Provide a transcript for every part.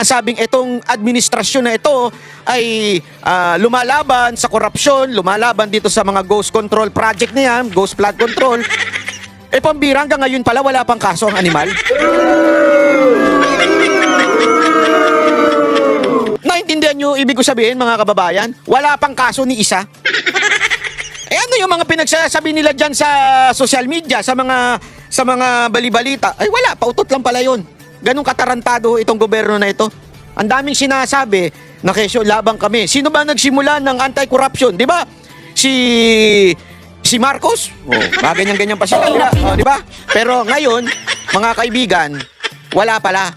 sinasabing itong administrasyon na ito ay lumalaban sa korupsyon, lumalaban dito sa mga ghost control project na yan, ghost flood control. Pambira, hanggang ngayon pala wala pang kaso ang animal. Naintindihan nyo ibig ko sabihin, mga kababayan? Wala pang kaso ni isa. Ano yung mga pinagsasabi nila dyan sa social media, sa mga balibalita? Ay wala, pautot lang pala yun. Ganun katarantado itong gobyerno na ito. Ang daming sinasabi na kesyo labang kami. Sino ba nagsimula ng anti-corruption? Di ba? Si Marcos? Ganyan-ganyan pa sila. Di ba? Pero ngayon, mga kaibigan, wala pala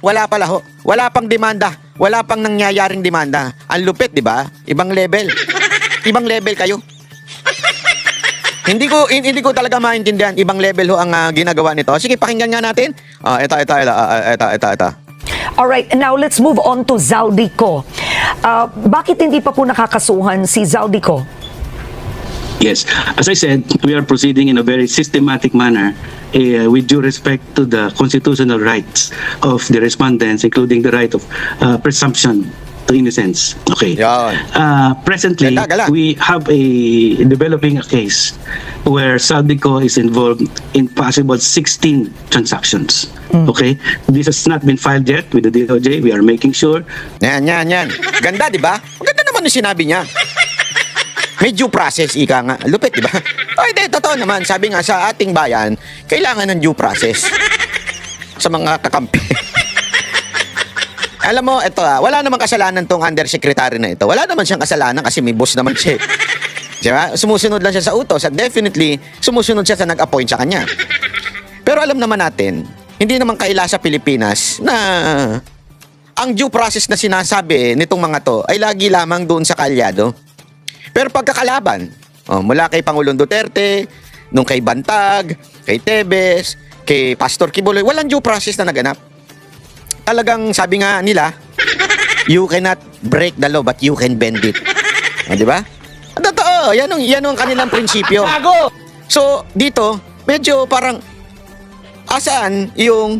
ho. Wala pang demanda. Wala pang nangyayaring demanda. Ang lupit, di ba? Ibang level. Ibang level kayo. Hindi ko talaga maintindihan. Ibang level ho ang ginagawa nito. Sige, pakinggan nga natin. Ito. Alright, now let's move on to Zaldico. Bakit hindi pa po nakakasuhan si Zaldico? Yes, as I said, we are proceeding in a very systematic manner with due respect to the constitutional rights of the respondents, including the right of presumption to innocence. Okay. Presently, Gala. we have developing a case where Zaldico is involved in possible 16 transactions. Okay? This has not been filed yet with the DOJ. We are making sure. Yan. Ganda, di ba? Maganda naman yung sinabi niya. May due process, ika nga. Lupit, di ba? Ay, totoo naman. Sabi nga sa ating bayan, kailangan ng due process sa mga kakampi. Alam mo, ito wala namang kasalanan tong undersecretary na ito. Wala naman siyang kasalanan kasi may boss naman siya. Diba? Sumusunod lang siya sa utos at definitely sumusunod siya sa nag-appoint sa kanya. Pero alam naman natin, hindi naman kaila sa Pilipinas na ang due process na sinasabi nitong mga to ay lagi lamang doon sa kalyado. Pero pagkakalaban, mula kay Pangulong Duterte, nung kay Bantag, kay Tebes, kay Pastor Kibuloy, walang due process na naganap. Talagang sabi nga nila, you cannot break the law but you can bend it. Di ba? Totoo, yan ang kanilang prinsipyo. So, dito, medyo parang asaan yung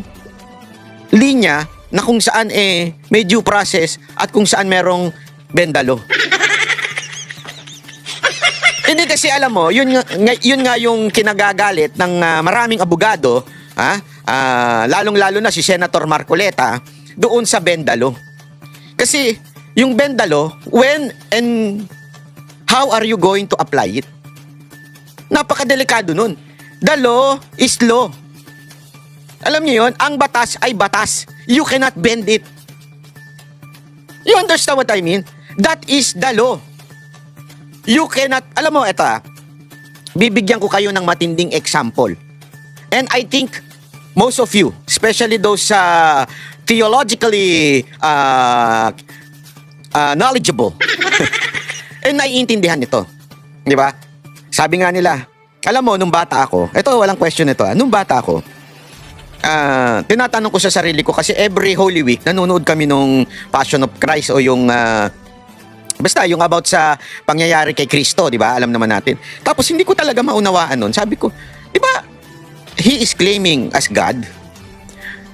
linya na kung saan may due process at kung saan merong bend the law. Hindi kasi alam mo, yun nga yung kinagagalit ng maraming abogado, lalong-lalo na si Senator Marcoleta, doon sa bend the law. Kasi yung bend the law, when and how are you going to apply it? Napakadelikado nun. The law is law. Alam niyo yun, ang batas ay batas. You cannot bend it. You understand what I mean? That is the law. You cannot, alam mo, eto bibigyan ko kayo ng matinding example. And I think most of you, especially those theologically knowledgeable, naiintindihan ito. Di ba? Sabi nga nila, alam mo, nung bata ako, ito, walang question ito, nung bata ako, tinatanong ko sa sarili ko, kasi every Holy Week, nanonood kami nung Passion of Christ o yung basta yung about sa pangyayari kay Kristo, di ba? Alam naman natin. Tapos hindi ko talaga maunawaan nun. Sabi ko, di ba, he is claiming as God.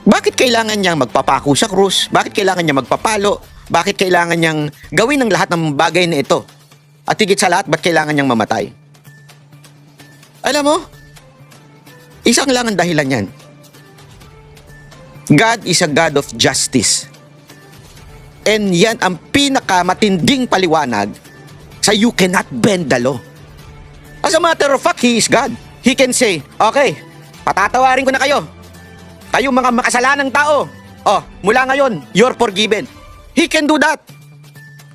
Bakit kailangan niyang magpapako sa krus? Bakit kailangan niyang magpapalo? Bakit kailangan niyang gawin ng lahat ng bagay na ito? At higit sa lahat, ba't kailangan niyang mamatay? Alam mo, isang lang ang dahilan yan. God is a God of justice. And yan ang pinakamatinding paliwanag sa you cannot bend the law. As a matter of fact, He is God. He can say, okay, patatawarin ko na kayo. Kayong mga makasalanang tao. Mula ngayon, you're forgiven. He can do that.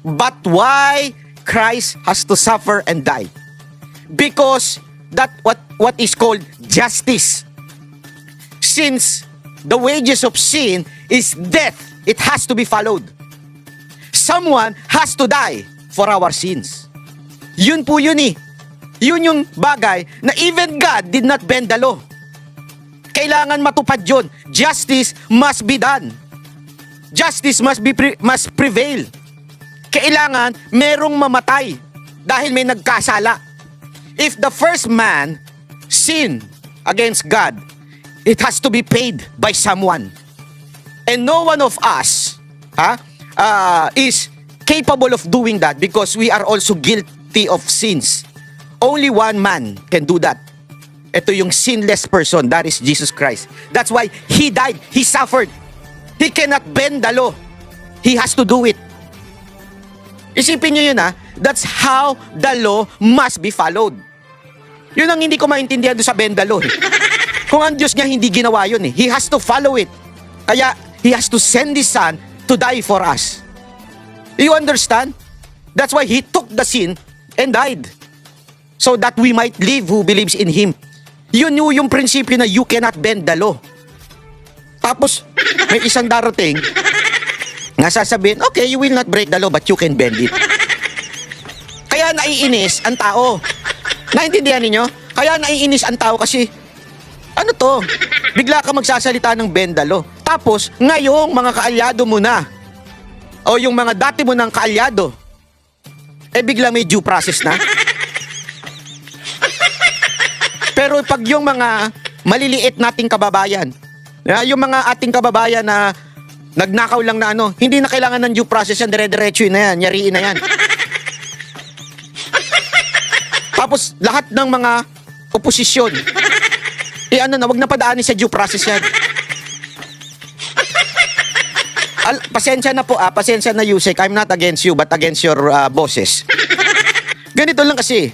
But why Christ has to suffer and die? Because that what is called justice. Since the wages of sin is death, it has to be followed. Someone has to die for our sins. Yun po yun Yun yung bagay na even God did not bend the law. Kailangan matupad yun. Justice must be done. Justice must prevail. Kailangan merong mamatay dahil may nagkasala. If the first man sinned against God, it has to be paid by someone. And no one of us is capable of doing that because we are also guilty of sins. Only one man can do that. Ito yung sinless person, that is Jesus Christ. That's why He died, He suffered. He cannot bend the law. He has to do it. Isipin nyo yun that's how the law must be followed. Yun ang hindi ko maintindihan doon sa bend the law. Kung ang Diyos niya hindi ginawa yun He has to follow it. Kaya He has to send His Son to die for us. You understand? That's why He took the sin and died. So that we might live who believes in Him. Yun yung prinsipyo na you cannot bend the law. Tapos, may isang darating nga sasabihin, okay, you will not break the law but you can bend it. Kaya naiinis ang tao. Naintindihan ninyo? Kaya naiinis ang tao kasi, ano to? Bigla ka magsasalita ng bend the law. Tapos, ngayong mga kaalyado mo na, o yung mga dati mo ng kaalyado, bigla may due process na. Pero pag yung mga maliliit nating kababayan, yung mga ating kababayan na nagnakaw lang na hindi na kailangan ng due process yan, dire-diretso na yan, yariin na yan. Tapos lahat ng mga oposisyon, wag na padaanin sa due process yan. Pasensya na po pasensya na Yusek, I'm not against you but against your bosses. Ganito lang kasi,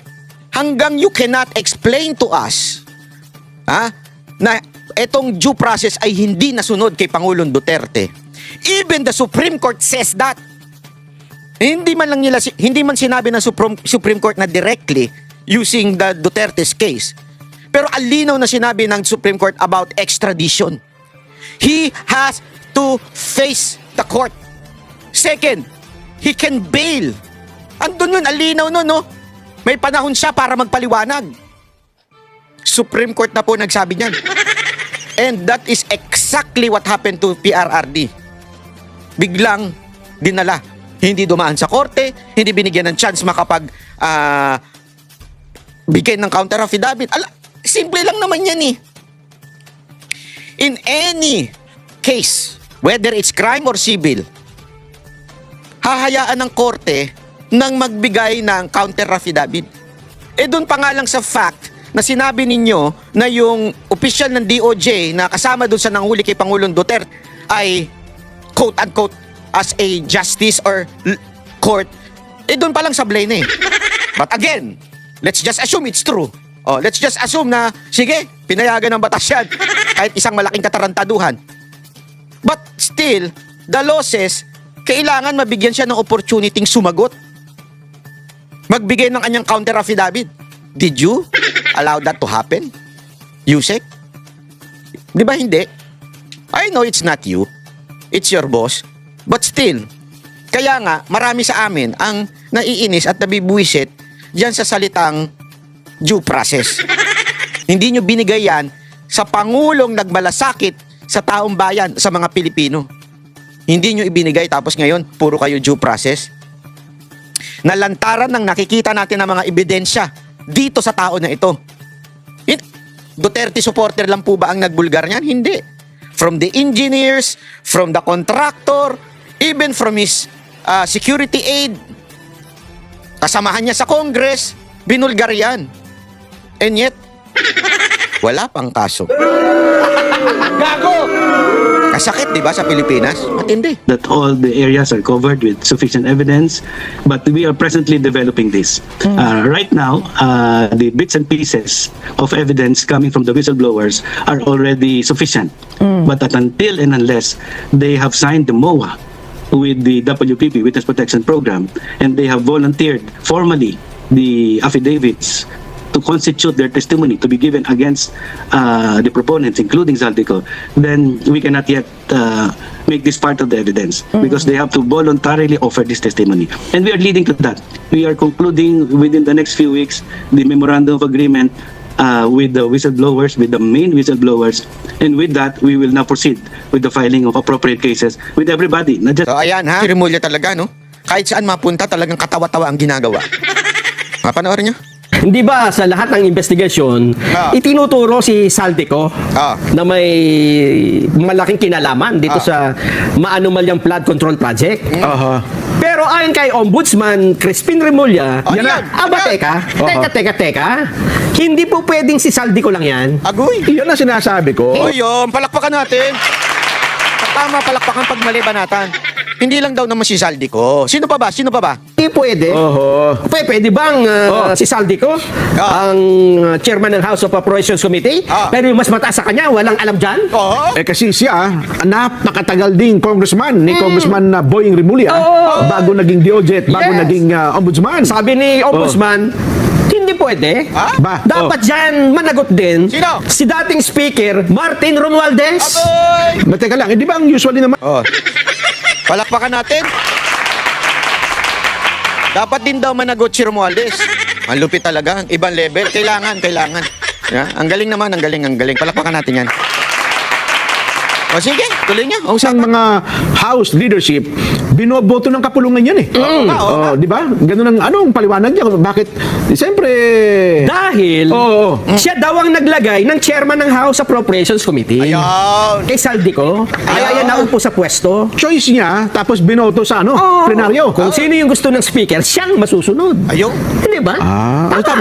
hanggang you cannot explain to us na etong due process ay hindi nasunod kay Pangulong Duterte. Even the Supreme Court says that. Hindi man sinabi ng Supreme Court na directly using the Duterte's case. Pero alinaw na sinabi ng Supreme Court about extradition. He has to face the court. Second, he can bail. Andun yun, alinaw nun, no? May panahon siya para magpaliwanag. Supreme Court na po nagsabi niyan. And that is exactly what happened to PRRD. Biglang dinala. Hindi dumaan sa korte, hindi binigyan ng chance makapag bigay ng counter affidavit. Simple lang naman yan eh. In any case, whether it's crime or civil, hahayaan ng korte nang magbigay ng counter affidavit. Doon pa nga lang sa fact na sinabi ninyo na yung opisyal ng DOJ na kasama doon sa nanghuli kay Pangulong Duterte ay quote-unquote as a justice or court, doon pa lang sablay na eh. But again, let's just assume it's true. Let's just assume na, sige, pinayagan ng batas yan kahit isang malaking katarantaduhan. But still, the law says, kailangan mabigyan siya ng opportunity sumagot. Magbigay ng kanyang counter affidavit. Did you allow that to happen? Yusek? Di ba hindi? I know it's not you. It's your boss. But still, kaya nga, marami sa amin ang naiinis at nabibuwisit diyan sa salitang due process. Hindi nyo binigay yan sa Pangulong nagmalasakit sa taong bayan, sa mga Pilipino. Hindi nyo ibinigay tapos ngayon, puro kayo due process. Nalantaran ng nakikita natin ng mga ebidensya dito sa tao na ito. Duterte supporter lang po ba ang nagbulgar niyan? Hindi. From the engineers, from the contractor, even from his security aide, kasamahan niya sa Congress, binulgar yan. And yet, wala pang kaso. Gago! Kasakit, di ba, sa Pilipinas? Matindi. That all the areas are covered with sufficient evidence, but we are presently developing this. Right now, the bits and pieces of evidence coming from the whistleblowers are already sufficient. But until and unless they have signed the MOA with the WPP, Witness Protection Program, and they have volunteered formally the affidavits to constitute their testimony to be given against the proponents, including Zaldico, then we cannot yet make this part of the evidence because they have to voluntarily offer this testimony. And we are leading to that. We are concluding within the next few weeks the memorandum of agreement with the whistleblowers, with the main whistleblowers, and with that, we will now proceed with the filing of appropriate cases with everybody. Not just So ayan ha, Rimulya talaga no? Kahit saan mapunta talagang katawa-tawa ang ginagawa. Mapanoorin nyo? Hindi ba sa lahat ng investigasyon, itinuturo si Saldico na may malaking kinalaman dito sa maanumalyang flood control project? Pero ayon kay Ombudsman Crispin Remulla, Yan na. teka. Hindi po pwedeng si Saldico lang yan. Agoy. Iyon ang sinasabi ko. O yun, palakpakan natin. Tama, palakpakan pag malibanatan. Hindi lang daw naman si Saldico. Sino pa ba? Hindi pwede. Pwede bang si Saldico, ang chairman ng House of Appropriations Committee, pero yung mas mataas sa kanya, walang alam dyan? Oo. Kasi siya, napakatagal ding congressman ni Congressman Boying Rimulya bago naging DOJ at bago Yes. naging ombudsman. Sabi ni Ombudsman, hindi pwede. Dapat dyan managot din Sino? si dating speaker, Martin Romualdez. Agoy. Teka lang, di ba ang usually naman Palakpakan natin. Dapat din daw managot si Romualdez. Ang lupit talaga. Ibang level. Kailangan. Yeah? Ang galing naman. Ang galing. Palakpakan natin yan. O sige, tuloy niya. O, ang mga House leadership, binoboto ng kapulungan yan eh. Di ba? Ganun ang anong paliwanag niya. Bakit? Siyempre... Dahil siya daw ang naglagay ng chairman ng House Appropriations Committee. Ayun. Kay Saldico. Kaya yan naupo sa pwesto. choice niya, tapos binoto sa plenaryo. Kung sino yung gusto ng speaker, siyang masusunod. Ayun. Hindi ba?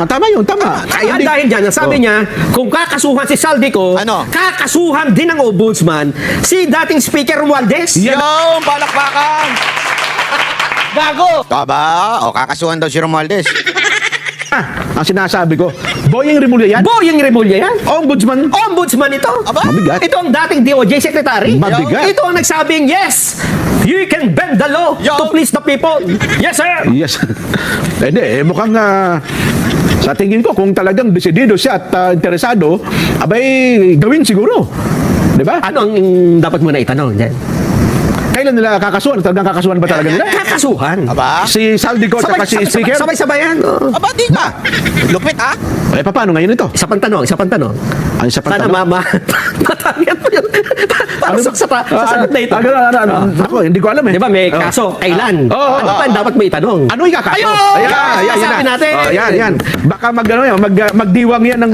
Tama yun, tama. Kaya dahil dyan, ang sabi niya, kung kakasuhan si Saldico, Ano? kakasuhan din ng ombudsman si dating speaker Romualdez. Yung palakpakan. Gago. Taba. O, kakasuhan daw si Romualdez. Ang sinasabi ko, Boying Rimulya yan. Boying Remulla yan. Ombudsman. Ombudsman ito. Aba? Mabigat. Ito ang dating DOJ secretary. Mabigat. Ito ang nagsabing, yes, you can bend the law to please the people. Yes, sir. Yes. Hindi, mukhang sa tingin ko, kung talagang desidido siya at interesado, abay, gawin siguro. Di ba? Ano ang dapat mo na itanong dyan? Kailan nila kakasuhan? Talagang kakasuhan ba talaga nila? Kakasuhan. Aba? Si Saldico at saka si Speaker? Sabay-sabayan. Aba, di ba? Lupit, ha? Paano ngayon ito? Isa pang tanong. Ano sa Sana matangyan mo yun. Para sa sagot na ito. Ako, hindi ko alam eh. Di ba may kaso? Kailan? Ano pa ang dapat mo itanong? Ano ikakaso? Ayun! Sabi natin. Yan. Baka magdiwang yan ng...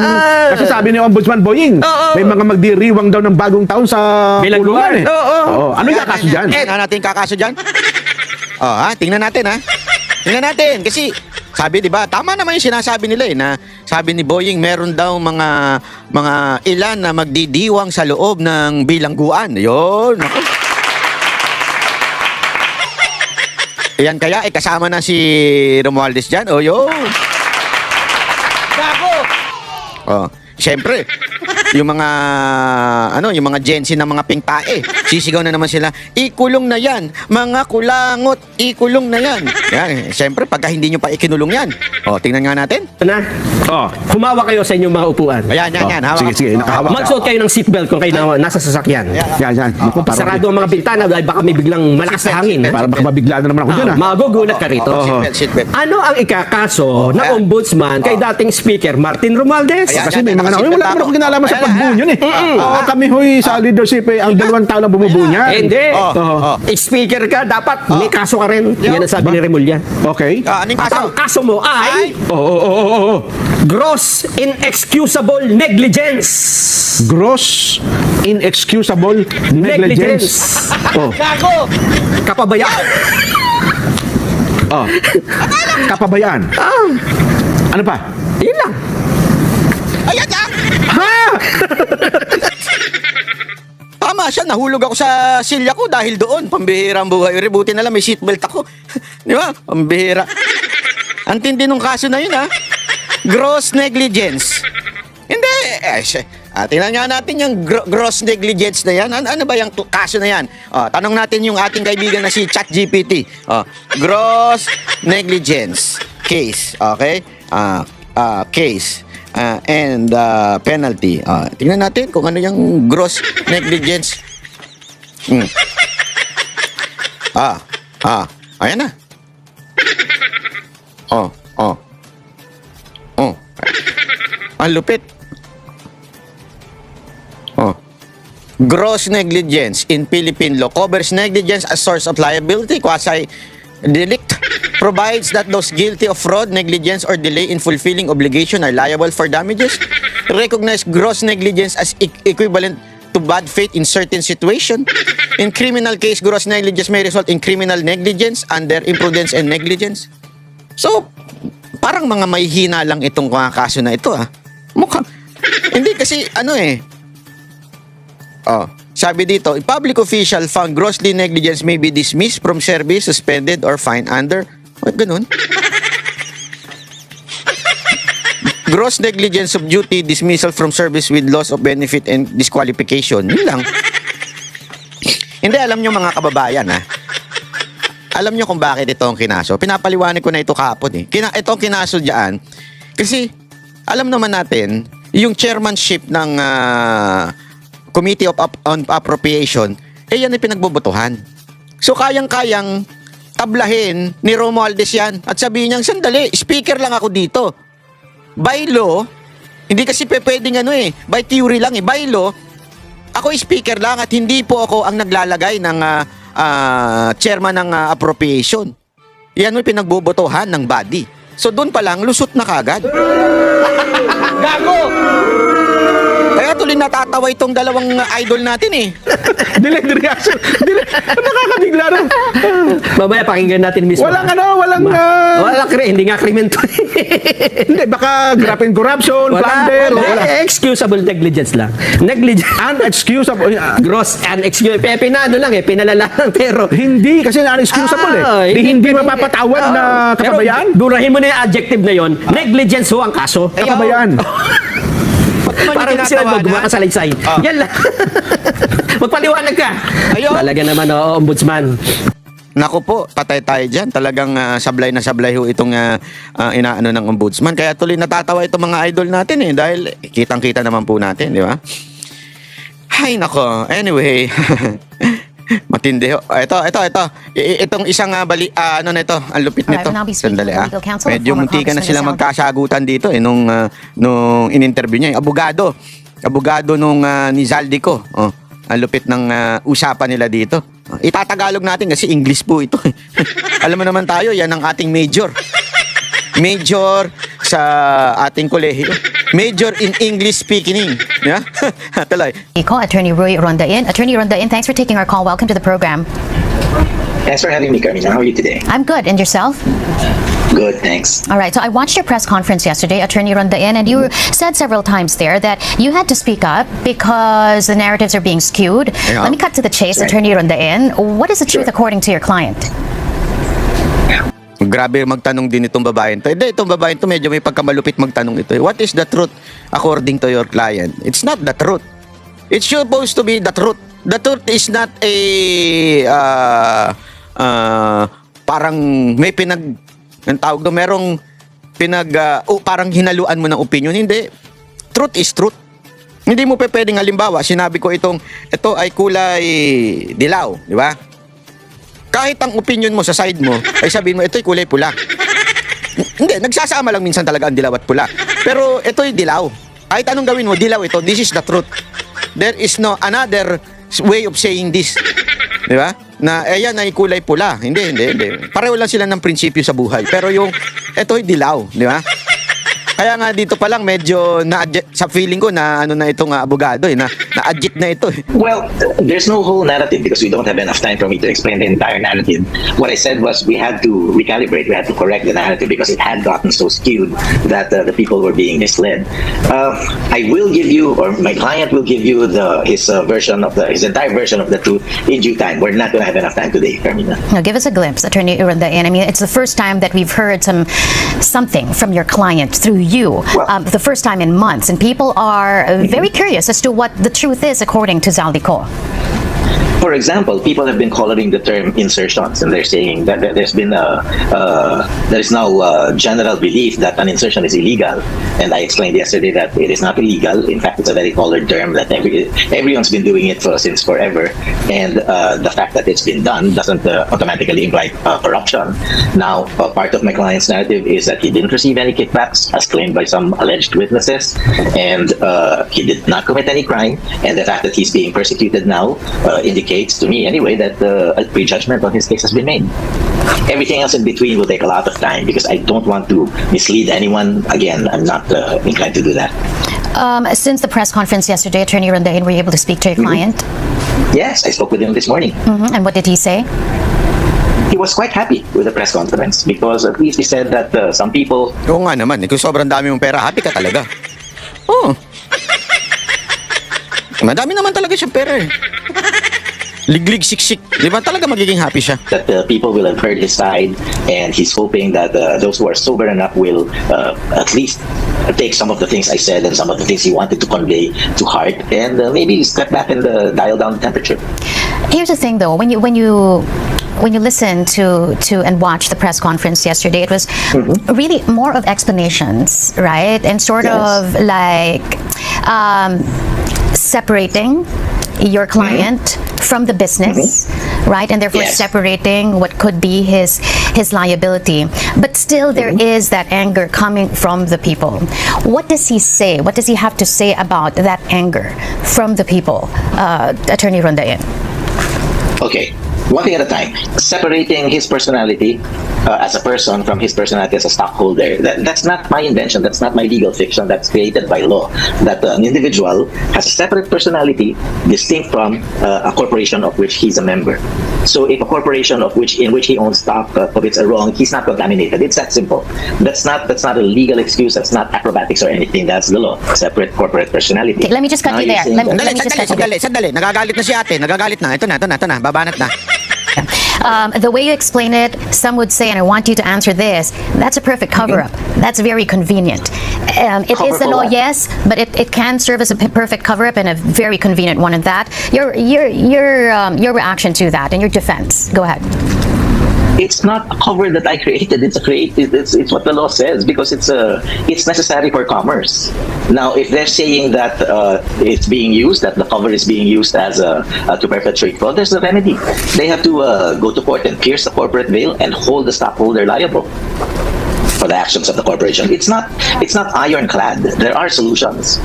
Kasi sabi ni Ombudsman Boying, may mga magdiriwang daw ng bagong taon sa Bilangguan. pulungan eh. Oo. Ano ikakaso dyan? Tingnan natin kakaso dyan. Tingnan natin, ha? Tingnan natin. Kasi, sabi, di ba, tama naman yung sinasabi nila, na sabi ni Boying, meron daw mga ilan na magdidiwang sa loob ng bilangguan. Yun. Ako. Yan kaya, kasama na si Romualdez dyan. O, yun. Gago! Siyempre, yung mga Gen Z na mga pingtae, sisigaw na naman sila, ikulong na yan, mga kulangot, ikulong na yan. Yan, siyempre, pagka hindi nyo pa ikinulong yan. Tingnan nga natin. Na? Humawa kayo sa inyong mga upuan. Ayan, hawak. Sige, nakahawak. Magsuot kayo ng seatbelt kung kayo nasa sasakyan. Yan. Naku, parang- Sarado ang mga bintana dahil baka may biglang malakas na hangin. Para baka mabigla na naman ako dyan Magugulat ka rito. Seatbelt. Ano ang ikakaso ng ombudsman kay dating speaker Martin Romualdez? Ayan. Kasi may mga wala naman ako kinalaman sa pagbuo yun eh. Kami sa leadership ang 2 taon lang bumubuo niya. Hindi. Speaker ka, dapat may kaso ka rin. Yan ang sabi ni Remulla. Okay. Anong At kaso? ang kaso mo ay Oo. gross inexcusable negligence. Gross inexcusable negligence. Gago! Kapabayaan. Kapabayaan. Ano pa? Yun lang. Ayan na! Tama siya, nahulog ako sa silya ko dahil doon. Pambihira ang buhay. Buti na lang may seatbelt ako. Di ba? Pambihira. Ang tindi nung kaso na yun, ha? Gross negligence. Hindi. Tingnan nga natin yung gross negligence na yan. Ano ba yung kaso na yan? Tanong natin yung ating kaibigan na si ChatGPT. Gross negligence case. Okay? Case. And penalty. Tingnan natin kung ano yung gross negligence. Ayan na. Ang lupit. Gross negligence in Philippine law covers negligence as source of liability, delict provides that those guilty of fraud, negligence, or delay in fulfilling obligation are liable for damages. Recognize gross negligence as equivalent to bad faith in certain situation. In criminal case, gross negligence may result in criminal negligence under imprudence and negligence. So, parang mga may hina lang itong mga kaso na ito, Mukhang, hindi kasi, sabi dito, a public official found grossly negligence may be dismissed from service, suspended, or fined under. What, ganun? Gross negligence of duty, dismissal from service with loss of benefit and disqualification. Yun lang. Hindi, alam nyo mga kababayan, Alam nyo kung bakit ito ang kinaso. Pinapaliwanag ko na ito kahapon, Ito ang kinaso dyan. Kasi, alam naman natin, yung chairmanship ng Committee on Appropriation, yan ay pinagbubutuhan. So, kayang-kayang tablahin ni Romualdez yan at sabihin niya, sandali, speaker lang ako dito. By law, hindi kasi pwedeng by theory lang by law, ako speaker lang at hindi po ako ang naglalagay ng chairman ng appropriation. Yan ay pinagbubutuhan ng body. So, doon pa lang, lusot na kagad. Gago! Kaya tuloy natatawa itong dalawang idol natin Delayed reaction. Nakakabigla na. Mamaya pakinggan natin mismo. Walang Hindi nga krimen to. Hindi, baka graft and corruption, plunder. Wala. Excusable negligence lang. Negligence. Unexcusable. Gross unexcusable. Pinano lang pinalala lang, pero Hindi, kasi unexcusable Hindi mapapatawad na kapabayaan. Pero durahin mo na yung adjective na yon. Negligence ho ang kaso. Kapabayaan. Parang sila magawa ka sa laysay. Yan lang. Magpaliwanag ka. Talaga naman, ombudsman. Naku po, patay tayo dyan. Talagang sablay na sablay ho itong inaano ng ombudsman. Kaya tuloy natatawa itong mga idol natin dahil kitang-kita naman po natin, di ba? Ay, nako. Anyway, matindi ho. Ito. Itong isang ano na ito, ang lupit nito. Sandali Medyo muntikan na sila magkasagutan dito nung in-interview niya. Abogado nung ni Zaldico. Ang lupit ng usapan nila dito. Itatagalog natin kasi English po ito. Alam mo naman tayo, yan ang ating major. Major sa ating kolehiyo. Major in English speaking. Yeah? Tuloy. Call Attorney Roy Rondain. Attorney Rondain, thanks for taking our call. Welcome to the program. Thanks for having me, Carmina. How are you today? I'm good. And yourself? Good, thanks. All right. So I watched your press conference yesterday, Attorney Rondain, and you said several times there that you had to speak up because the narratives are being skewed. Yeah. Let me cut to the chase, Right. Attorney Rondain. What is the truth Sure. according to your client? Grabe magtanong din itong babaeng to. Hindi, itong babaeng to medyo may pagkamalupit magtanong ito. What is the truth according to your client? It's not the truth. It's supposed to be the truth. The truth is not a parang may ang tawag doon, merong parang hinaluan mo ng opinion. Hindi. Truth is truth. Hindi mo pwedeng halimbawa, sinabi ko ito ay kulay dilaw, di ba? Kahit ang opinion mo sa side mo, ay sabihin mo, ito'y kulay pula. Hindi, nagsasama lang minsan talaga ang dilaw at pula. Pero ito'y dilaw. Kahit anong gawin mo, dilaw ito. This is the truth. There is no another way of saying this. Di ba? Na yan ay kulay pula. Hindi. Pareho lang sila ng prinsipyo sa buhay. Pero yung ito'y dilaw. Di ba? Kaya nga dito pa lang medyo sa feeling ko na na itong abogado na-adjit na ito. Well, there's no whole narrative because we don't have enough time for me to explain the entire narrative. What I said was we had to recalibrate, we had to correct the narrative because it had gotten so skewed that the people were being misled. I will give you, or my client will give you his entire version of the truth in due time. We're not going to have enough time today, Carmina. Now, give us a glimpse, Attorney Rondain. I mean, it's the first time that we've heard something from your client through you, the first time in months, and people are very curious as to what the truth is according to Zaldico. For example, people have been coloring the term insertions, and they're saying that there's been there is now general belief that an insertion is illegal. And I explained yesterday that it is not illegal. In fact, it's a very colored term that everyone's been doing it since forever. And the fact that it's been done doesn't automatically imply corruption. Now, part of my client's narrative is that he didn't receive any kickbacks, as claimed by some alleged witnesses, and he did not commit any crime. And the fact that he's being persecuted now indicates indicates to me anyway that a prejudgment on his case has been made. Everything else in between will take a lot of time because I don't want to mislead anyone. Again, I'm not inclined to do that. Since the press conference yesterday, Attorney Rondain, were you able to speak to your client? Yes, I spoke with him this morning. And what did he say? He was quite happy with the press conference because at least he said that some people Oo nga naman, kung sobrang dami mong pera, happy ka talaga. Oo. Madami naman talaga siyang pera eh. Liglig, siksik. Di ba talaga magiging happy siya? that people will have heard his side, and he's hoping that those who are sober enough will at least take some of the things I said and some of the things he wanted to convey to heart, and maybe step back and dial down the temperature. Here's the thing, though, when you listen to and watch the press conference yesterday, it was really more of explanations, right? And sort Yes. of like separating your client from the business, right? And therefore Yes. separating what could be his liability. But still there is that anger coming from the people. What does he say? What does he have to say about that anger from the people, Attorney Rondain? Okay, one thing at a time. Separating his personality as a person from his personality as a stockholder. That's not my invention. That's not my legal fiction. That's created by law. That an individual has a separate personality distinct from a corporation of which he's a member. So if a corporation in which he owns stock commits a wrong, he's not contaminated. It's that simple. That's not a legal excuse. That's not acrobatics or anything. That's the law. Separate corporate personality. Okay, let me just cut Now you you're there. saying that- Let me just cut you there. Sandali. Nagagalit na si ate. Nagagalit na. Ito na. Babanat na. The way you explain it, some would say, and I want you to answer this, that's a perfect cover-up. That's very convenient. It Cover is the for law, what? yes, but it can serve as a perfect cover-up and a very convenient one in that. Your reaction to that and your defense. Go ahead. It's not a cover that I created. It's what the law says because it's necessary for commerce. Now, if they're saying that it's being used, that the cover is being used as to perpetrate fraud, there's a remedy. They have to go to court and pierce the corporate veil and hold the stockholder liable for the actions of the corporation. It's not ironclad. There are solutions,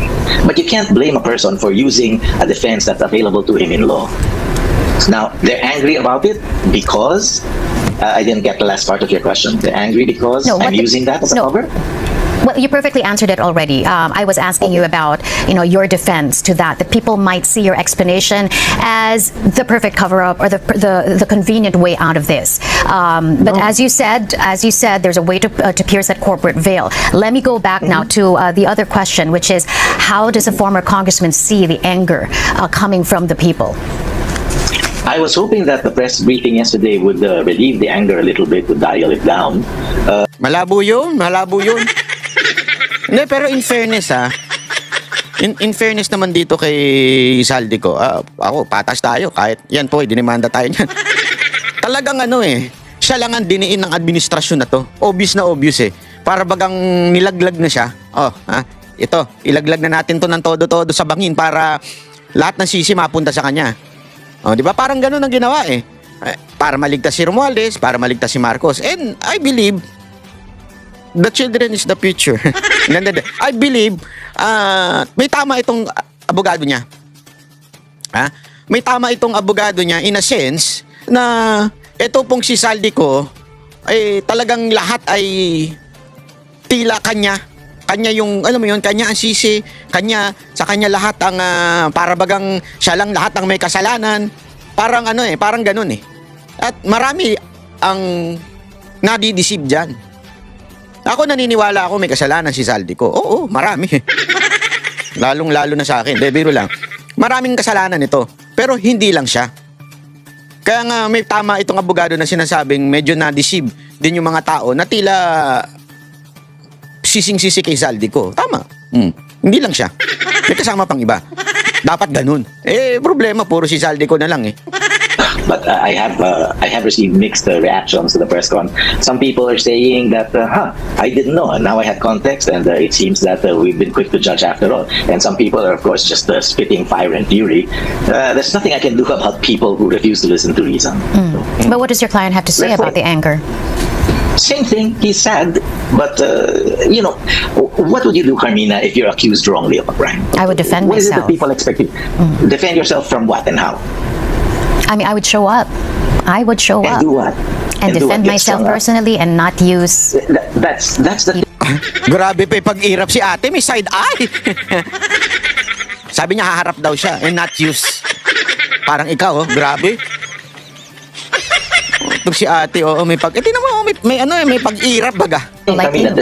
but you can't blame a person for using a defense that's available to him in law. Now, they're angry about it because I didn't get the last part of your question. They're angry because No, what I'm the- using that as a no. cover? Well, you perfectly answered it already. I was asking you about, your defense to that people might see your explanation as the perfect cover-up or the convenient way out of this. But as you said, there's a way to pierce that corporate veil. Let me go back now to the other question, which is, how does a former congressman see the anger coming from the people? I was hoping that the press briefing yesterday would relieve the anger a little bit, would dial it down. Malabo yun. Hindi, pero in fairness in fairness naman dito kay Saldico, ako, patas tayo. Kahit yan po, dinimanda tayo niyan. Talagang siya lang ang diniin ng administrasyon na to. Obvious na obvious Para bagang nilaglag na siya. Ito, ilaglag na natin to ng todo-todo sa bangin para lahat ng sisi mapunta sa kanya. Di ba? Parang ganun ang ginawa para maligtas si Romualdez, para maligtas si Marcos. And I believe the children is the future. I believe may tama itong abogado niya. May tama itong abogado niya in a sense na ito pong si Saldico ay talagang lahat ay tila kanya yung kanya ang sisi, sa kanya lahat ang para bagang siya lang lahat ang may kasalanan. Parang parang ganun At marami ang nadideceive diyan. Ako naniniwala ako may kasalanan si Saldico. Oo, marami. Lalong-lalo na sa akin. Biro lang. Maraming kasalanan ito, pero hindi lang siya. Kaya nga may tama itong abogado na sinasabing medyo na-deceive din yung mga tao na tila sising-sisi kay Saldico. Tama. Hindi lang siya. May kasama pang iba. Dapat ganun. Problema, puro si Saldico na lang But I have received mixed reactions to the press con. Some people are saying that, I didn't know, and now I had context, and it seems that we've been quick to judge after all. And some people are, of course, just spitting fire and fury. There's nothing I can do about people who refuse to listen to reason. But what does your client have to say Let's about wait. the anger? Same thing. He's sad, but what would you do, Carmina, if you're accused wrongly of a crime? I would defend What is it myself. that people expect you? Defend yourself from what and how? I mean, I would show up. I would show And up. do what? And do defend what? Get myself strung up. personally and not use. That's the Grabe pa yung pag-irap si ate, may side eye. Sabi niya haharap daw siya and not use. Parang ikaw, oh, grabe. Itong si ate, oh, may pag... tingnan mo, may pag-irap baga. I mean,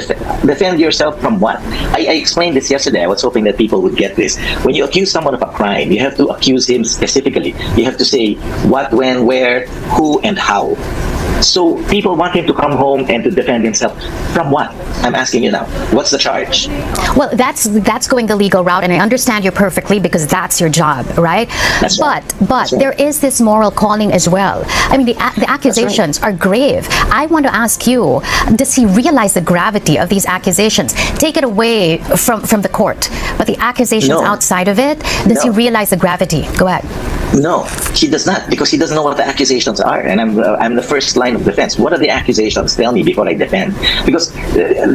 defend yourself from what? I explained this yesterday. I was hoping that people would get this. When you accuse someone of a crime, you have to accuse him specifically. You have to say what, when, where, who, and how. So people want him to come home and to defend himself from what? I'm asking you now. What's the charge? Well, that's going the legal route, and I understand you perfectly because that's your job, right? That's right. But That's right. there is this moral calling as well. I mean, the accusations are grave. I want to ask you: does he realize the gravity of these accusations? Take it away from the court, but the accusations No. outside of it, does he No. realize the gravity? Go ahead. No, he does not, because he doesn't know what the accusations are, and I'm the first line of defense. What are the accusations? Tell me before I defend, because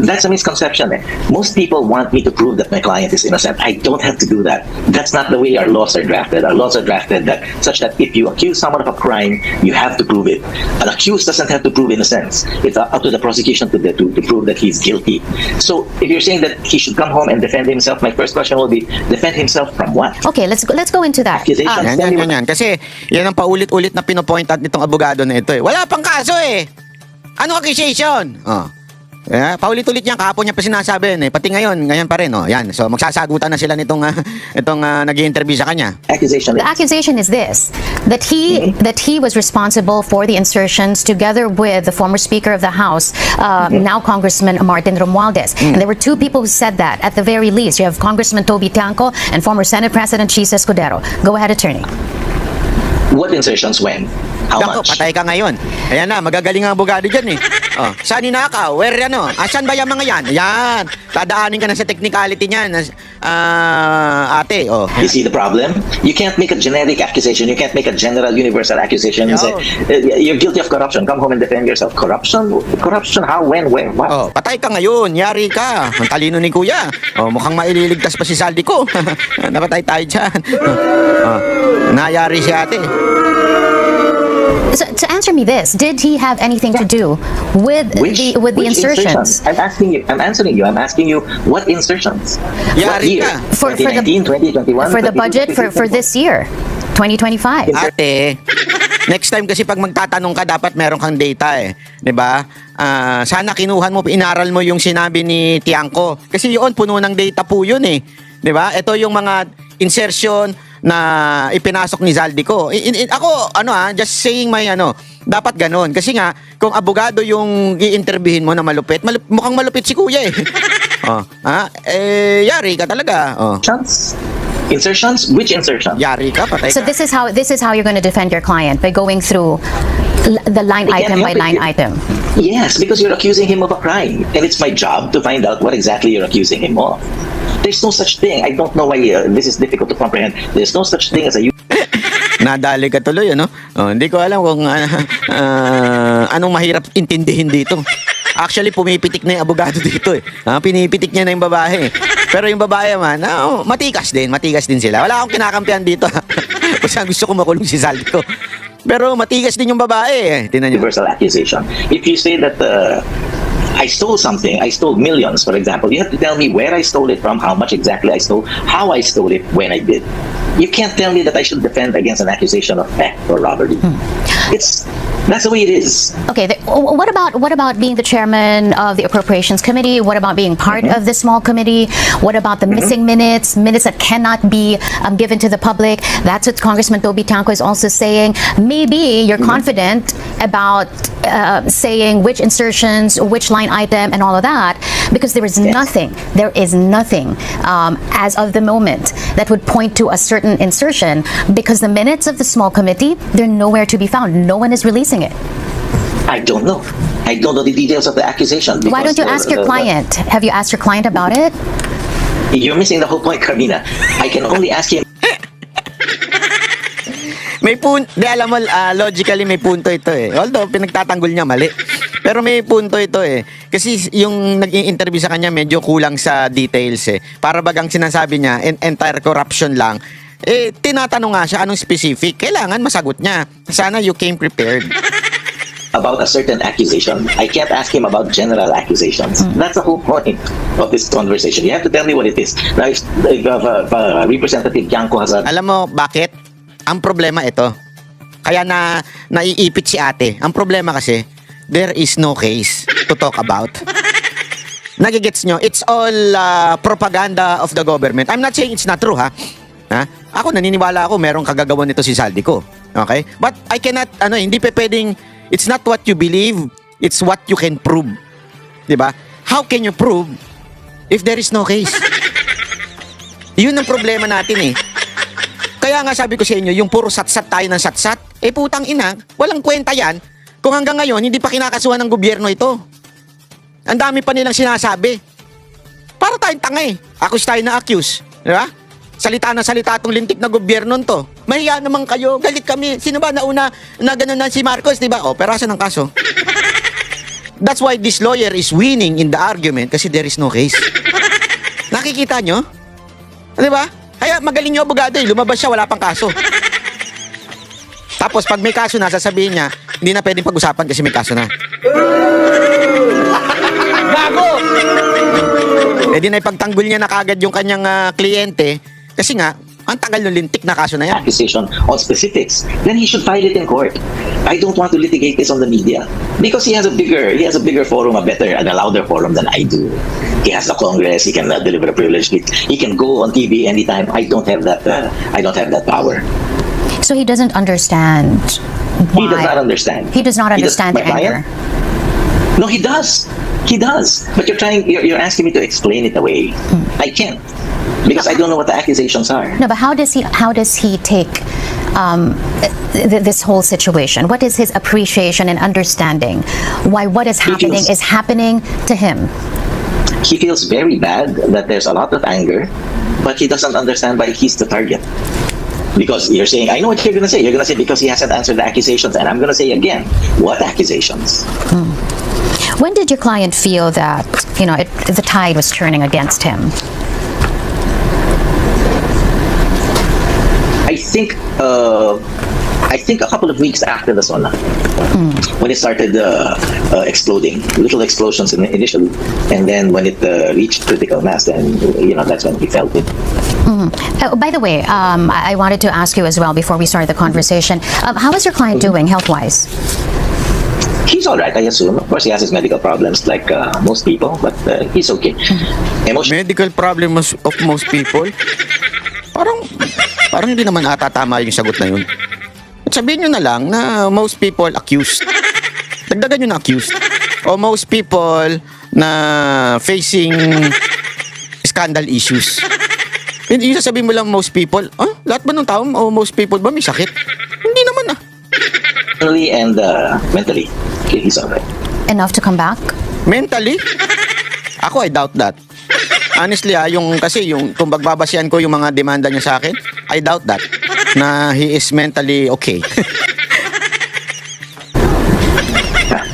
that's a misconception. Most people want me to prove that my client is innocent. I don't have to do that. That's not the way our laws are drafted. Our laws are drafted such that if you accuse someone of a crime, you have to prove it. An accused doesn't have to prove innocence. It's up to the prosecution to prove that he's guilty. So if you're saying that he should come home and defend himself, my first question will be: defend himself from what? Okay, let's go into that. Accusations. Yan. Kasi yan ang paulit-ulit na pinopoint out nitong abogado na ito eh. Wala pang kaso eh. Anong accusation? Oh. Yeah, paulit-ulit yan. Kahapon niya pa sinasabi yun eh. Pati ngayon pa rin. Oh. Yan. So magsasagutan na sila nitong nag-i-interview sa kanya. Accusation. The accusation is this: that he was responsible for the insertions together with the former Speaker of the House, now Congressman Martin Romualdez. And there were two people who said that. At the very least, you have Congressman Toby Tiangco and former Senate President Chis Escudero. Go ahead, attorney. What insertions when? How Dako, much? patay ka ngayon. Ayan na, magagaling ang abogado dyan eh. Oh, saan ninakaw? Where ano? Asan ba yung mga yan? Ayan. Dadaanin ka na sa technicality niyan. Ate, oh. You see the problem? You can't make a generic accusation. You can't make a general, universal accusation and say, you're guilty of corruption. Come home and defend yourself. Corruption? Corruption? How? When? Where? What? Oh, patay ka ngayon. Yari ka. Ang talino ni kuya. Oh, mukhang maililigtas pa si Saldi ko. Napatay tayo dyan. Oh, nayari si ate. So, to answer me this, did he have anything to do with the Which insertions? I'm asking you. I'm answering you. I'm asking you what insertions? What Yari year? ka. For the 2019, 2021? For the budget for this year, 2025. Ate, next time kasi pag magtatanong ka, dapat meron kang data eh. 'Di ba? Sana kinuhan mo, inaral mo yung sinabi ni Tiangco. Kasi yun, puno ng data po yun eh. 'Di ba? Ito yung mga insertion na ipinasok ni Zaldico. Ako, just saying my dapat ganun. Kasi nga, kung abogado yung i-interviewin mo na malupit, mukhang malupit si kuya eh. Yari ka talaga. Oh. Insertions? Which insertion? Yari ka, patay So ka. this is how you're going to defend your client, by going through the line I can't item by help line it. item. Yes, because you're accusing him of a crime, and it's my job to find out what exactly you're accusing him of. There's no such thing. I don't know why this is difficult to comprehend. There's no such thing as a Nadali ka tuloy, ano? Oh, hindi ko alam kung anong mahirap intindihin dito. Actually, pumipitik na yung abogado dito eh. Pinipitik niya na yung babae. Pero yung babae man, matikas din sila. Wala akong kinakampihan dito. Kasi gusto ko makulong si Zaldico. Pero matigas din yung babae. Tingnan niyo. universal accusation. If you say that I stole something, I stole millions, for example, you have to tell me where I stole it from, how much exactly I stole, how I stole it, when I did. You can't tell me that I should defend against an accusation of theft or robbery. That's the way it is. Okay, what about being the chairman of the Appropriations Committee? What about being part of the small committee? What about the missing minutes that cannot be given to the public? That's what Congressman Toby Tiangco is also saying. Maybe you're confident about saying which insertions, which line item, and all of that, because there is nothing as of the moment that would point to a certain insertion, because the minutes of the small committee, they're nowhere to be found. No one is releasing it. I don't know. I don't know the details of the accusation. Why don't you ask your client? Have you asked your client about it? You're missing the whole point, Carmina. I can only ask him. Alam mo, logically may punto ito eh. Although, pinagtatanggol niya mali. Pero may punto ito eh. Kasi yung nag-interview sa kanya medyo kulang sa details eh. Para bagang sinasabi niya, entire corruption lang. tinatanong nga siya anong specific. Kailangan masagot niya. Sana you came prepared. About a certain accusation. I can't ask him about general accusations. That's the whole point of this conversation. You have to tell me what it is. Now, if Representative Yanko has a... Alam mo bakit? Ang problema ito. Kaya naiipit si ate. Ang problema kasi, there is no case to talk about. Nagigets nyo? It's all propaganda of the government. I'm not saying it's not true, ha? Ako, naniniwala ako merong kagagawan nito si Zaldico. Okay? But I cannot, hindi pa pwedeng, it's not what you believe, it's what you can prove. Diba? How can you prove if there is no case? Yun ang problema natin eh. Kaya nga sabi ko sa inyo, yung puro satsat tayo ng satsat, putang ina, walang kwenta yan kung hanggang ngayon hindi pa kinakasuhan ng gobyerno ito. Ang dami pa nilang sinasabi. Para tayong tanga eh. Accuse tayo na accuse. Diba? Salita na salita itong lintik na gobyerno to. Mahiya naman kayo, galit kami. Sino ba nauna na gano'n na si Marcos, diba? O, perasan ng kaso. That's why this lawyer is winning in the argument kasi there is no case. Nakikita nyo? Diba? Kaya magaling yung abogado eh. Lumabas siya, wala pang kaso. Tapos pag may kaso na, sasabihin niya, hindi na pwedeng pag-usapan kasi may kaso na. Gago! Eh di na ipagtanggol niya na kagad yung kanyang kliyente kasi nga, ang tagal ng lintik na kaso na yan. Accusation on specifics, then he should file it in court. I don't want to litigate this on the media because he has a bigger forum, a better and a louder forum than I do. He has the Congress. He can deliver a privilege speech. He can go on TV anytime. I don't have that. I don't have that power. So he doesn't understand why. He does not understand. He does not understand the my client? anger. No, he does. He does. But you're asking me to explain it away. I can't. Because I don't know what the accusations are. No, but how does he take this whole situation? What is his appreciation and understanding why what is happening is happening to him? He feels very bad that there's a lot of anger, but he doesn't understand why he's the target. Because you're saying, I know what you're going to say. You're going to say because he hasn't answered the accusations. And I'm going to say again, what accusations? When did your client feel that, the tide was turning against him? I think a couple of weeks after the SONA, when it started exploding, little explosions initially, and then when it reached critical mass, then that's when he felt it. By the way, I wanted to ask you as well before we started the conversation. How is your client doing health-wise? He's all right, I assume. Of course, he has his medical problems like most people, but he's okay. Medical problems of most people? Parang hindi naman ata tama yung sagot na yun. At sabihin nyo na lang na most people accused. Dagdagan nyo na accused. O most people na facing scandal issues. Yung sasabihin mo lang most people, lahat ba ng tao o most people ba may sakit? Hindi naman ah. Mentally and mentally, he's all right. Enough to come back? Mentally? Ako, I doubt that. Honestly kung bagbabasihan ko yung mga demanda niya sa akin, I doubt that na he is mentally okay.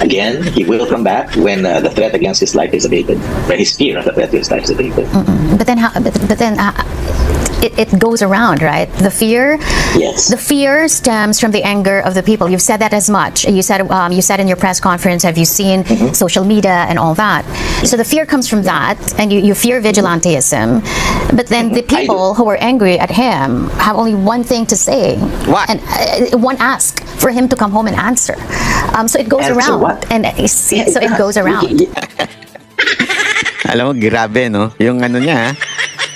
Again, he will come back when the threat against his life is abated, when his fear of the threat against his life is abated. But then it goes around, right? The fear. Yes. The fear stems from the anger of the people. You've said that as much. You said in your press conference, have you seen social media and all that? So the fear comes from that, and you fear vigilantism. But then the people who are angry at him have only one thing to say. What? And one ask for him to come home and answer. So it goes Answer around. what? And so it goes around. Alam mo, grabe, no? Yung niya,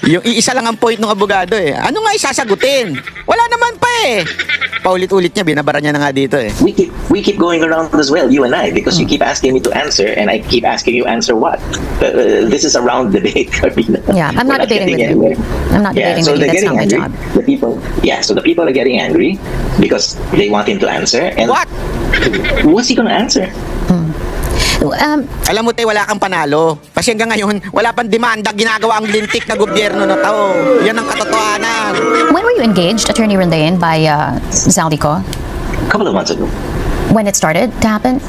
yung iisa lang ang point ng abogado eh. Ano nga isasagutin? Wala naman pa eh. Paulit-ulit niya, binabara niya na nga dito eh. We keep going around as well, you and I, because you keep asking me to answer, and I keep asking you answer what? This is a round debate. Yeah, I'm not debating with you. I'm not debating with you. That's not my job. So the people are getting angry because they want him to answer. And What? What's he gonna answer? Alam mo tayo, wala kang panalo. Kasi hanggang ngayon, wala pang demanda ginagawa ang lintik na gobyerno na tao. Yan ang katotohanan. When were you engaged, Attorney Rondayan, by Zaldico? A couple of months ago. When it started to happen?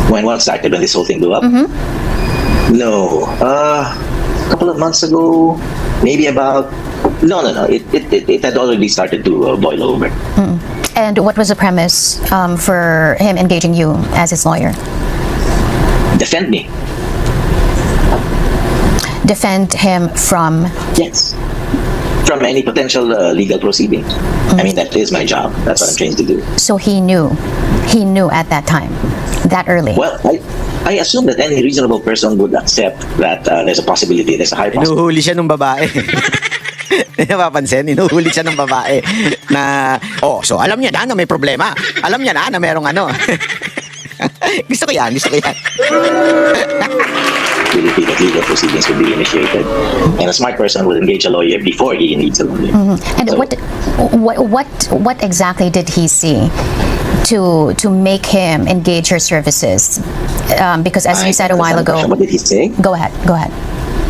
When what started, when this whole thing blew up? No. A couple of months ago, maybe about No. It had already started to boil over. And what was the premise for him engaging you as his lawyer? Defend me. Defend him from. Yes. From any potential legal proceeding. I mean, that is my job. That's what I'm trained to do. So he knew at that time, that early. Well, I assume that any reasonable person would accept that there's a possibility, there's a high possibility. Inuhuli siya ng babae. Napapansin, inuhuli siya ng babae na, so alam niya na may problema. Alam niya na merong ano. Gusto ko yan. Possibility that legal proceedings would be initiated. And a smart person would engage a lawyer before he needs a lawyer. And So- what exactly did he see to make him engage your services? Because as you said a while ago. What did he say? Go ahead.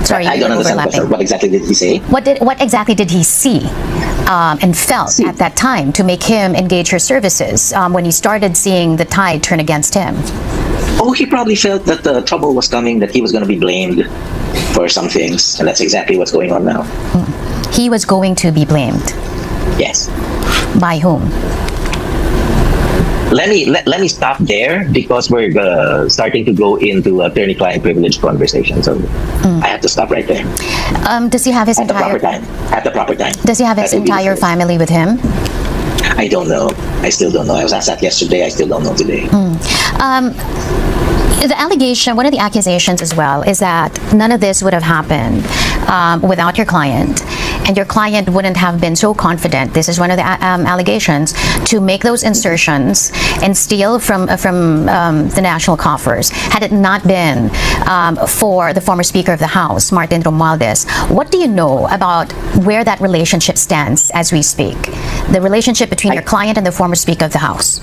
Sorry, I don't you're understand the question. overlapping. What exactly did he say? What exactly did he see and felt at that time to make him engage your services when he started seeing the tide turn against him? Oh, he probably felt that the trouble was coming, that he was going to be blamed for some things, and that's exactly what's going on now. He was going to be blamed. Yes. By whom? Let me stop there because we're starting to go into attorney-client privilege conversation. So I have to stop right there Does he have his at the proper entire time. At the proper time. Does he have his That would be the entire first. family with him? I don't know. I still don't know. I was asked that yesterday. I still don't know today. The allegation, one of the accusations as well, is that none of this would have happened without your client, and your client wouldn't have been so confident. This is one of the allegations, to make those insertions and steal from the national coffers. Had it not been for the former Speaker of the House, Martin Romualdez, what do you know about where that relationship stands as we speak? The relationship between your client and the former Speaker of the House.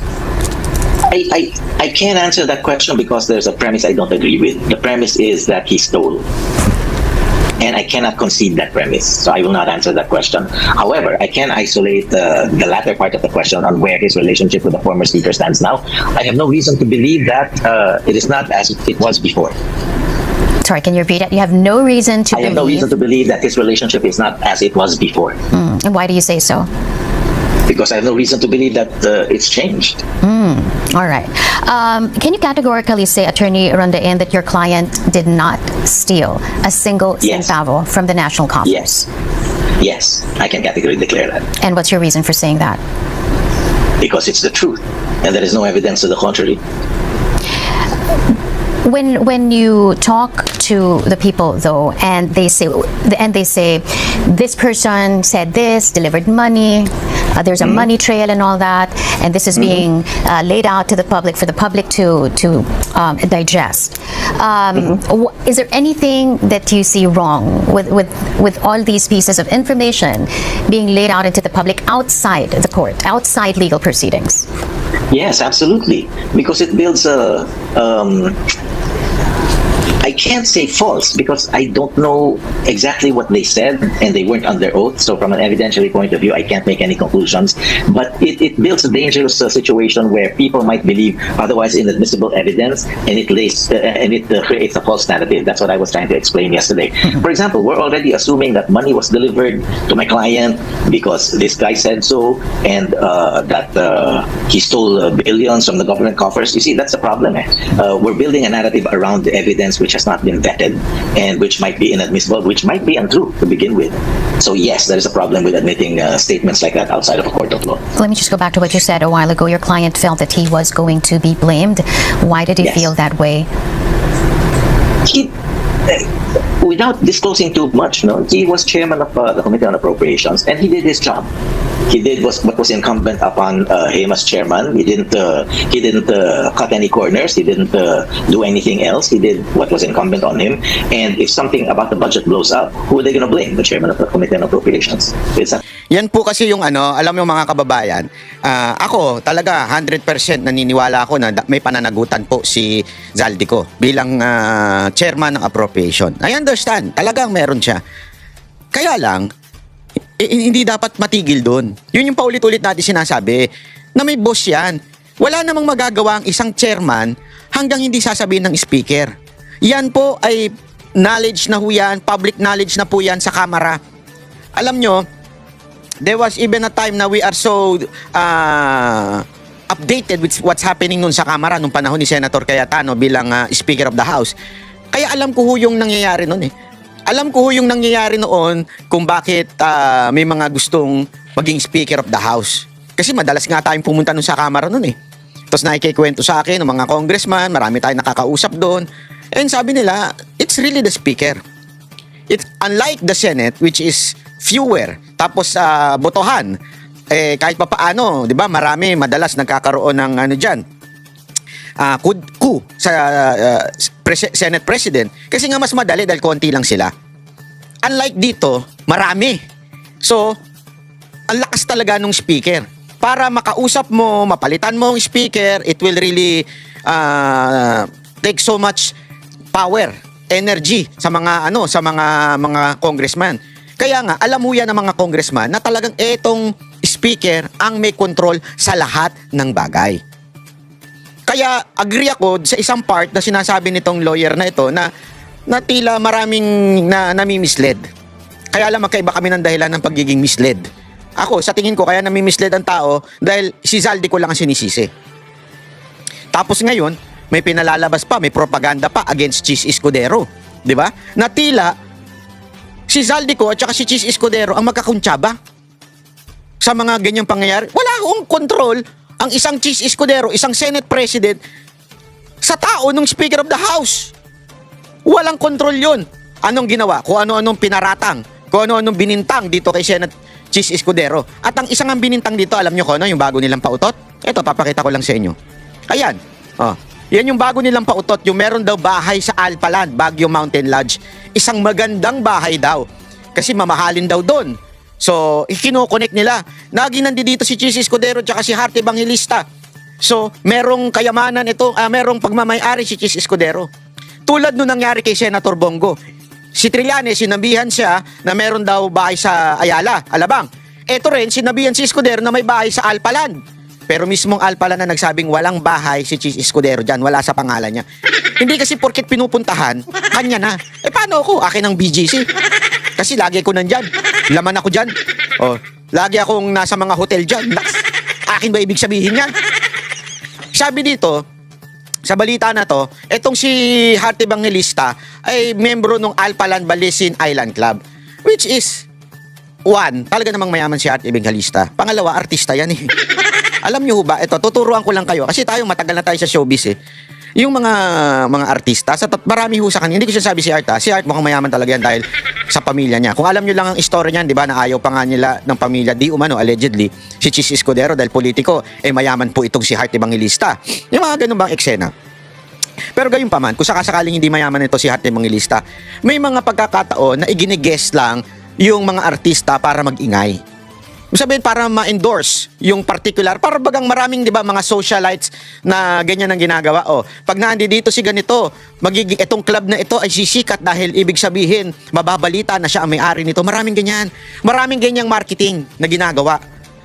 I can't answer that question because there's a premise I don't agree with. The premise is that he stole. And I cannot concede that premise, so I will not answer that question. However, I can isolate the latter part of the question on where his relationship with the former speaker stands now. I have no reason to believe that it is not as it was before. Sorry, can you repeat it? You have no reason to I have no reason to believe that his relationship is not as it was before. And why do you say so? Because I have no reason to believe that it's changed. All right. Can you categorically say, Attorney Rondain, that your client did not steal a single Yes. centavo from the national coffers? Yes. Yes, I can categorically declare that. And what's your reason for saying that? Because it's the truth. And there is no evidence to the contrary. When you talk to the people, though, and they say this person said this, delivered money, there's a money trail and all that, and this is being laid out to the public for the public to digest. Is there anything that you see wrong with all these pieces of information being laid out into the public outside the court, outside legal proceedings? Yes, absolutely. Because it builds a I can't say false because I don't know exactly what they said and they weren't under oath. So from an evidentiary point of view, I can't make any conclusions. But it builds a dangerous situation where people might believe otherwise inadmissible evidence, and it creates a false narrative. That's what I was trying to explain yesterday. For example, we're already assuming that money was delivered to my client because this guy said so, and that he stole billions from the government coffers. You see, that's the problem. We're building a narrative around the evidence which has not been vetted and which might be inadmissible, which might be untrue to begin with. So yes, there is a problem with admitting statements like that outside of a court of law. Let me just go back to what you said a while ago. Your client felt that he was going to be blamed. Why did he Yes. feel that way? He, without disclosing too much, he was chairman of the Committee on Appropriations, and he did his job. He did what was incumbent upon him as chairman. He didn't cut any corners. He didn't do anything else. He did what was incumbent on him. And if something about the budget blows up, who are they going to blame? The chairman of the Committee on Appropriations. It's a Yan po kasi yung alam mo mga kababayan, ako talaga 100% naniniwala ako na may pananagutan po si Zaldico bilang chairman ng appropriation. I understand, talagang meron siya. Kaya lang, hindi dapat matigil doon. Yun yung paulit-ulit natin sinasabi, na may boss yan. Wala namang magagawa ang isang chairman hanggang hindi sasabihin ng speaker. Yan po ay knowledge na ho yan, public knowledge na po yan sa kamara. Alam nyo, There was even a time na we are so updated with what's happening nun sa Kamara nung panahon ni Senator Cayetano bilang Speaker of the House. Kaya alam ko ho yung nangyayari nun eh. Alam ko ho yung nangyayari noon kung bakit may mga gustong maging Speaker of the House. Kasi madalas nga tayong pumunta nun sa Kamara nun eh. Tapos nakikikwento sa akin ng mga congressman, marami tayong nakakausap doon. And sabi nila, it's really the Speaker. It's unlike the Senate, which is fewer, tapos botohan. Kahit pa paano, 'di ba? Marami madalas nagkakaroon ng ano diyan. Coup sa Senate President kasi nga mas madali dahil konti lang sila. Unlike dito, marami. So, ang lakas talaga nung speaker. Para makausap mo, mapalitan mo ang speaker, it will really take so much power, energy sa mga mga congressman. Kaya nga, alam mo yan ng mga congressman na talagang etong speaker ang may control sa lahat ng bagay. Kaya agree ako sa isang part na sinasabi nitong lawyer na ito na tila maraming nami-mislead. Kaya alam magkaiba kami ng dahilan ng pagiging misled. Ako, sa tingin ko, kaya nami-mislead ang tao dahil si Zaldico lang ang sinisisi. Tapos ngayon, may pinalalabas pa, may propaganda pa against Chis Escudero. Di ba? Na tila si Zaldico at saka si Chis Escudero ang magkakuntsaba sa mga ganyang pangyayari. Wala akong control ang isang Chis Escudero, isang Senate President sa tao ng Speaker of the House. Walang control yun. Anong ginawa? Kung ano-anong pinaratang, kung ano-anong binintang dito kay Senate Chis Escudero. At ang isang ang binintang dito, alam nyo kung ano, yung bago nilang pautot? Ito, papakita ko lang sa inyo. Ayan. Oh. Yan yung bago nilang pautot, yung meron daw bahay sa Alpaland, Baguio Mountain Lodge. Isang magandang bahay daw. Kasi mamahalin daw doon. So, ikino-connect nila. Naging nandito si Chis Escudero at si Hart Evangelista. So, merong kayamanan ito, merong pagmamayari si Chis Escudero. Tulad nung nangyari kay Senator Bongo. Si Trillanes, sinabihan siya na meron daw bahay sa Ayala, Alabang. Ito rin, sinabihan si Escudero na may bahay sa Alpaland. Pero mismong Alpaland na nagsabing walang bahay si Chis Escudero dyan, wala sa pangalan niya. Hindi kasi porket pinupuntahan, kanya na. Paano ako? Akin ang BGC. Kasi lagi ko nandyan. Laman ako dyan. Lagi akong nasa mga hotel dyan. Akin ba ibig sabihin yan? Sabi dito, sa balita na to, etong si Hart Evangelista ay membro ng Alpaland Balisin Island Club. Which is, one, talaga namang mayaman si Hart Evangelista. Pangalawa, artista yan eh. Alam niyo ba, ito, tuturuan ko lang kayo kasi tayo matagal na tayo sa showbiz eh. Yung mga artista, marami ho sa kanya. Hindi ko sinasabi si Art Si Art mukhang mayaman talaga yan dahil sa pamilya niya. Kung alam niyo lang ang istorya niyan, di ba, na ayaw pa nga nila ng pamilya, di umano, allegedly, si Chis Escudero dahil politiko, mayaman po itong si Hart Evangelista. Yung mga ganun bang eksena. Pero gayon pa man, kung sakasakaling hindi mayaman ito si Hart Evangelista, may mga pagkakataon na iginigest lang yung mga artista para mag-ingay. Sabihin para ma-endorse yung particular, para bagang maraming, di ba, mga socialites na ganyan ang ginagawa. Pag naandi dito si ganito, magiging itong club na ito ay sisikat dahil ibig sabihin, mababalita na siya ang may-ari nito. Maraming ganyan. Maraming ganyang marketing na ginagawa.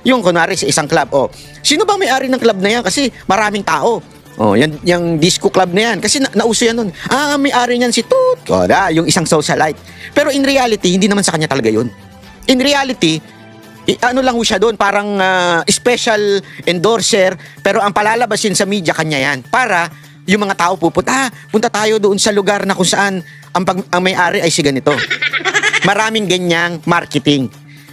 Yung kunwari sa isang club, sino ba may-ari ng club na yan? Kasi maraming tao. Yung disco club na yan. Kasi nauso yan nun. May-ari niyan si Toot. Yung isang socialite. Pero in reality, hindi naman sa kanya talaga yun. In reality, ano lang ho siya doon, parang special endorser, pero ang palalabasin sa media kanya yan. Para yung mga tao punta tayo doon sa lugar na kung saan ang may-ari ay si ganito. Maraming ganyang marketing.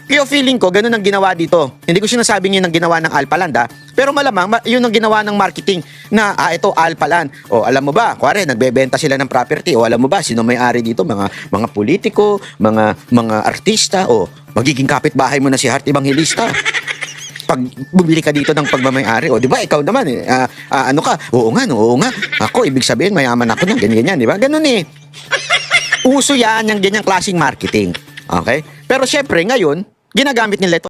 Kaya feeling ko, ganun ang ginawa dito. Hindi ko sinasabing yun ang ginawa ng Alpaland, pero malamang yun ang ginawa ng marketing na, ito Alpaland. Alam mo ba, kuwari, nagbebenta sila ng property. Alam mo ba, sino may-ari dito? Mga politiko, mga artista, magiging kapitbahay mo na si Hart Evangelista. Pag bumili ka dito ng pagmamay-ari, di ba, ikaw naman, ano ka? Oo nga. Ako, ibig sabihin, mayaman ako ng ganyan, di ba? Ganun eh. Uso yan, yung ganyang klaseng marketing. Okay? Pero syempre, ngayon, ginagamit nila ito